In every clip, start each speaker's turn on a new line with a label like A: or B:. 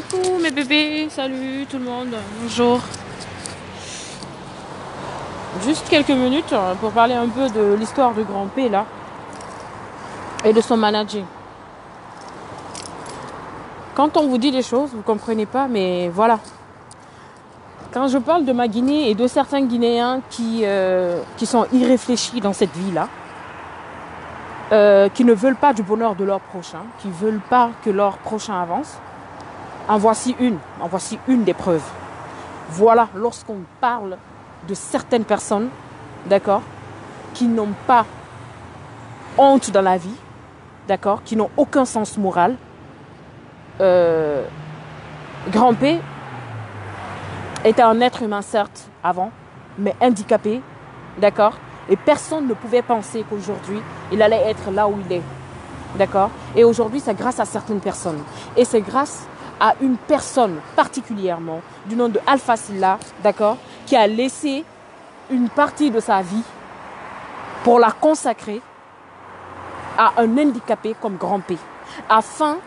A: Coucou mes bébés, salut tout le monde, bonjour. Juste quelques minutes pour parler un peu de l'histoire de Grand P là et de son manager. Quand on vous dit les choses, vous ne comprenez pas, mais voilà. Quand je parle de ma Guinée et de certains Guinéens qui sont irréfléchis dans cette vie-là, qui ne veulent pas du bonheur de leur prochain, qui ne veulent pas que leur prochain avance, en voici une des preuves. Voilà, lorsqu'on parle de certaines personnes, d'accord, qui n'ont pas honte dans la vie, d'accord, qui n'ont aucun sens moral, Grand P était un être humain, certes, avant, mais handicapé, d'accord, et personne ne pouvait penser qu'aujourd'hui, il allait être là où il est, d'accord, et aujourd'hui, c'est grâce à certaines personnes, et c'est grâce à une personne particulièrement, du nom de Alpha Sylla, d'accord, qui a laissé une partie de sa vie pour la consacrer à un handicapé comme Grand P, afin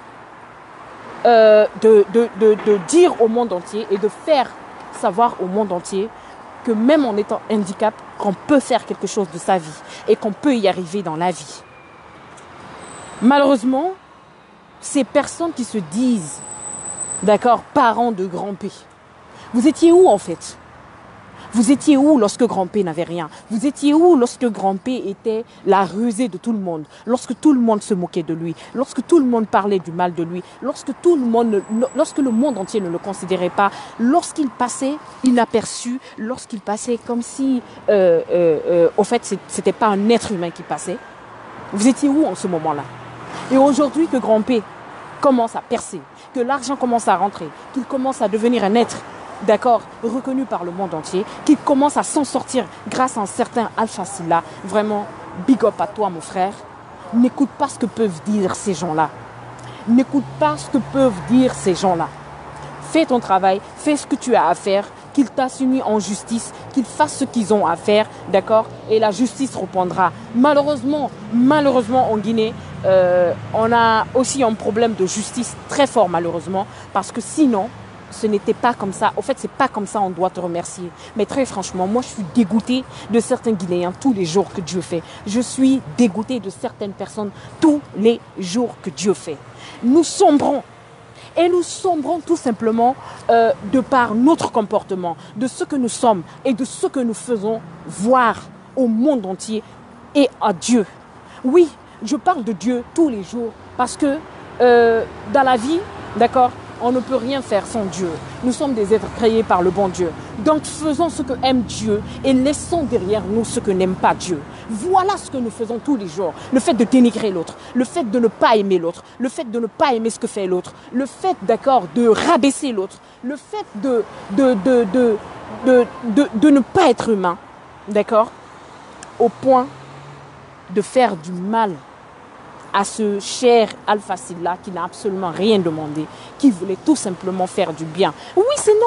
A: de dire au monde entier et de faire savoir au monde entier que même en étant handicap, qu'on peut faire quelque chose de sa vie et qu'on peut y arriver dans la vie. Malheureusement, ces personnes qui se disent, d'accord, parents de Grand P, vous étiez où en fait ? Vous étiez où lorsque Grand P n'avait rien ? Vous étiez où lorsque Grand P était la rusée de tout le monde ? Lorsque tout le monde se moquait de lui ? Lorsque tout le monde parlait du mal de lui ? Lorsque le monde entier ne le considérait pas ? Lorsqu'il passait inaperçu ? Lorsqu'il passait comme si, au fait, c'était pas un être humain qui passait ? Vous étiez où en ce moment-là ? Et aujourd'hui que Grand P commence à percer, que l'argent commence à rentrer, qu'il commence à devenir un être, d'accord, reconnu par le monde entier, qu'il commence à s'en sortir grâce à un certain Alpha Sylla. Vraiment, big up à toi, mon frère. N'écoute pas ce que peuvent dire ces gens-là. N'écoute pas ce que peuvent dire ces gens-là. Fais ton travail, fais ce que tu as à faire, qu'ils t'assumient en justice, qu'ils fassent ce qu'ils ont à faire, d'accord, et la justice répondra. Malheureusement, en Guinée, on a aussi un problème de justice très fort, malheureusement, parce que sinon, ce n'était pas comme ça. Au fait, c'est pas comme ça, on doit te remercier. Mais très franchement, moi, je suis dégoûtée de certains Guinéens tous les jours que Dieu fait. Je suis dégoûtée de certaines personnes tous les jours que Dieu fait. Nous sombrons. Et nous sombrons tout simplement de par notre comportement, de ce que nous sommes et de ce que nous faisons voir au monde entier et à Dieu. Oui, je parle de Dieu tous les jours parce que dans la vie, d'accord, on ne peut rien faire sans Dieu. Nous sommes des êtres créés par le bon Dieu. Donc faisons ce que aime Dieu et laissons derrière nous ce que n'aime pas Dieu. Voilà ce que nous faisons tous les jours. Le fait de dénigrer l'autre, le fait de ne pas aimer l'autre, le fait de ne pas aimer ce que fait l'autre, le fait, d'accord, de rabaisser l'autre, le fait de ne pas être humain, d'accord, au point de faire du mal à ce cher Alpha Sylla qui n'a absolument rien demandé, qui voulait tout simplement faire du bien. Oui, c'est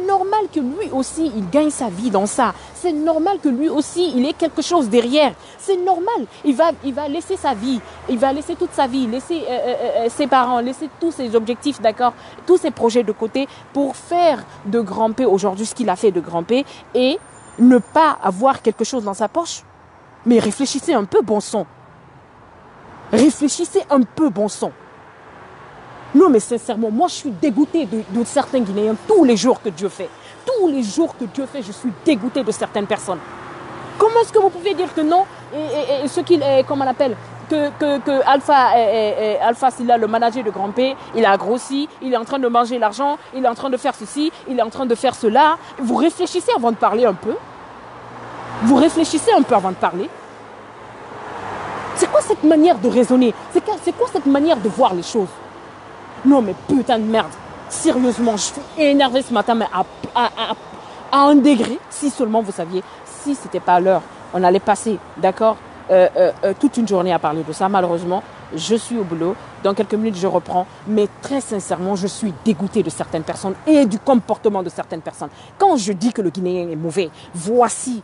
A: normal que lui aussi il gagne sa vie dans ça, c'est normal que lui aussi il ait quelque chose derrière, c'est normal, il va laisser sa vie, il va laisser toute sa vie, laisser ses parents, laisser tous ses objectifs, d'accord, tous ses projets de côté pour faire de Grand P aujourd'hui ce qu'il a fait de Grand P et ne pas avoir quelque chose dans sa poche. Mais réfléchissez un peu, bon sang. Réfléchissez un peu, bon sang. Non, mais sincèrement, moi, je suis dégoûtée de certains Guinéens tous les jours que Dieu fait. Tous les jours que Dieu fait, je suis dégoûtée de certaines personnes. Comment est-ce que vous pouvez dire que non et ce qu'il est, comment on appelle, que Alpha Sylla, le manager de Grand P, il a grossi, il est en train de manger l'argent, il est en train de faire ceci, il est en train de faire cela. Vous réfléchissez avant de parler un peu. Vous réfléchissez un peu avant de parler. C'est quoi cette manière de raisonner ? C'est quoi cette manière de voir les choses ? Non mais putain de merde. Sérieusement, je suis énervée ce matin, mais à un degré. Si seulement vous saviez, si c'était pas l'heure, on allait passer, d'accord, toute une journée à parler de ça. Malheureusement, je suis au boulot. Dans quelques minutes, je reprends. Mais très sincèrement, je suis dégoûtée de certaines personnes et du comportement de certaines personnes. Quand je dis que le Guinéen est mauvais, voici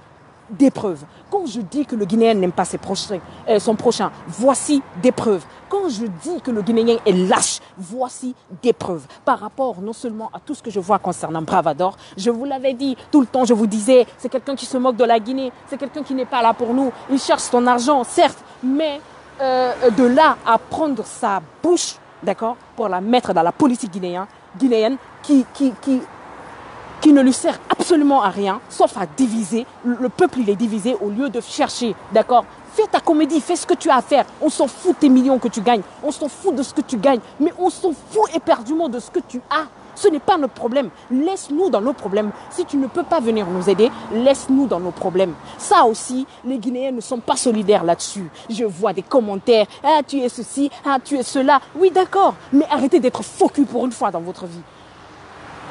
A: des preuves. Quand je dis que le Guinéen n'aime pas son prochain, voici des preuves. Quand je dis que le Guinéen est lâche, voici des preuves. Par rapport non seulement à tout ce que je vois concernant Bravador, je vous l'avais dit, tout le temps je vous disais, c'est quelqu'un qui se moque de la Guinée, c'est quelqu'un qui n'est pas là pour nous, il cherche son argent, certes, mais de là à prendre sa bouche, d'accord, pour la mettre dans la politique guinéenne qui ne lui sert absolument à rien, sauf à diviser. Le peuple, il est divisé au lieu de chercher, d'accord? Fais ta comédie, fais ce que tu as à faire. On s'en fout tes millions que tu gagnes, on s'en fout de ce que tu gagnes, mais on s'en fout éperdument de ce que tu as. Ce n'est pas notre problème. Laisse-nous dans nos problèmes. Si tu ne peux pas venir nous aider, laisse-nous dans nos problèmes. Ça aussi, les Guinéens ne sont pas solidaires là-dessus. Je vois des commentaires. Ah, tu es ceci, ah, tu es cela. Oui, d'accord, mais arrêtez d'être focus pour une fois dans votre vie.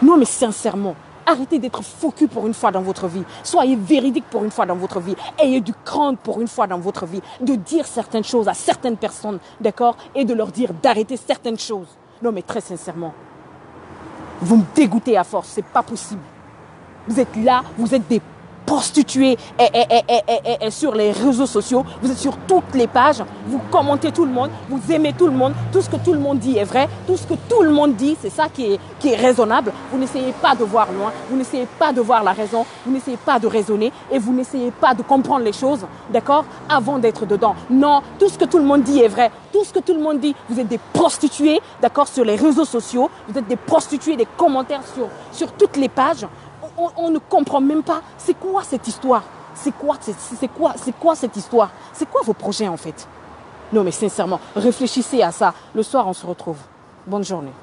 A: Non, mais sincèrement, arrêtez d'être focus pour une fois dans votre vie. Soyez véridique pour une fois dans votre vie. Ayez du cran pour une fois dans votre vie. De dire certaines choses à certaines personnes, d'accord? Et de leur dire d'arrêter certaines choses. Non, mais très sincèrement, vous me dégoûtez à force, c'est pas possible. Vous êtes là, vous êtes des prostituées et sur les réseaux sociaux, vous êtes sur toutes les pages, vous commentez tout le monde, vous aimez tout le monde, tout ce que tout le monde dit est vrai, tout ce que tout le monde dit, c'est ça qui est raisonnable. Vous n'essayez pas de voir loin, vous n'essayez pas de voir la raison, vous n'essayez pas de raisonner et vous n'essayez pas de comprendre les choses, d'accord, avant d'être dedans. Non, tout ce que tout le monde dit est vrai, tout ce que tout le monde dit, vous êtes des prostituées, d'accord, sur les réseaux sociaux, vous êtes des prostituées, des commentaires sur toutes les pages. On ne comprend même pas, c'est quoi cette histoire? C'est quoi cette histoire? C'est quoi vos projets en fait? Non mais sincèrement, réfléchissez à ça. Le soir, on se retrouve. Bonne journée.